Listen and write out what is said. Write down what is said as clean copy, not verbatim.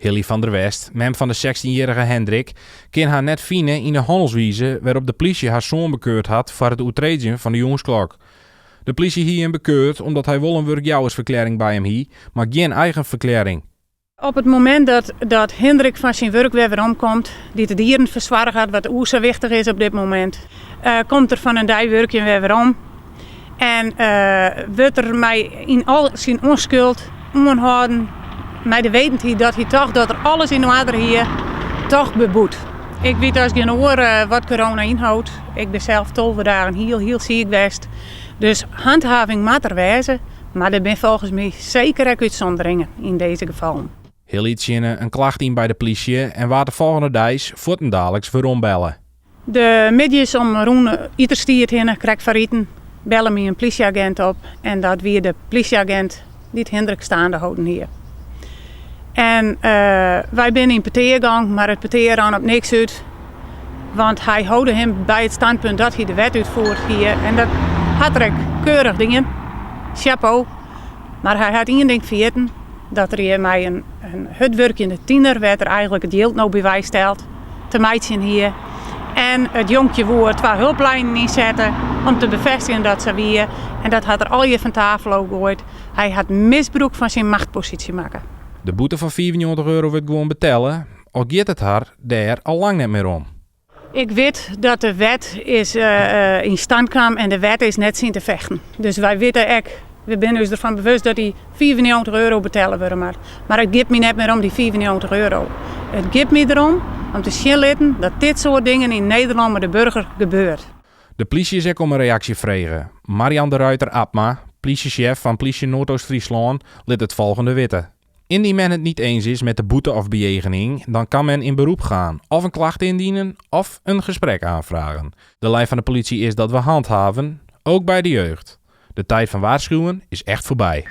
Hilly van der West, mem van de 16-jarige Hendrik, kan haar net vinden in de handelswijze waarop de politie haar zoon bekeurd had voor het uittreden van de jongensklok. De politie hier hem bekeurd omdat hij wel een werkjouwersverklaring bij hem hier, maar geen eigen verklaring. Op het moment dat Hendrik van zijn werk weer omkomt, die de dieren verzwaar gaat, wat oerse wichtig is op dit moment, komt er van een dijwerkje weer om. En wordt er mij in al zijn onschuld onhouden, mij de wetendheid dat er alles in orde hier toch beboet. Ik weet als geen oor wat corona inhoudt. Ik ben zelf 12 dagen heel ziek geweest. Dus handhaving moet er wezen, maar er zijn volgens mij zeker ook uitzonderingen in deze gevallen. Hilly tjinne een klacht in bij de politie en waar de volgende dag voor het dadelijks weer ombellen. De middags om rond Iterstiert heen krijg verrieten, bellen me een politieagent op en dat weer de politieagent die het Hendrik staande houden hier. En wij zijn in peteergang, maar het peteer aan op niks uit. Want hij houdde hem bij het standpunt dat hij de wet uitvoert hier. En dat had er keurig dingen. Chapeau. Maar hij had één ding vergeten. Dat er hier mij een hutwerkende tiener werd er eigenlijk het geld nou bij stelt. Te meidje hier. En het jonkje woord 2 hulplijnen inzetten om te bevestigen dat ze weer. En dat had er al je van tafel ook gehoord. Hij had misbruik van zijn machtpositie maken. De boete van €94 wordt gewoon betalen, al gaat het haar daar al lang niet meer om. Ik weet dat de wet is in stand kwam en de wet is net zien te vechten. Dus wij weten ook, we zijn dus ervan bewust dat die €94 betalen worden. Maar het gaat me niet meer om die €94. Het gaat me erom om te schillen dat dit soort dingen in Nederland met de burger gebeurt. De politie is ook om een reactie vregen. Marian de Ruiter-Abma, politiechef van Politie Noordoost-Friesland, liet het volgende weten. Indien men het niet eens is met de boete of bejegening, dan kan men in beroep gaan, of een klacht indienen, of een gesprek aanvragen. De lijn van de politie is dat we handhaven, ook bij de jeugd. De tijd van waarschuwen is echt voorbij.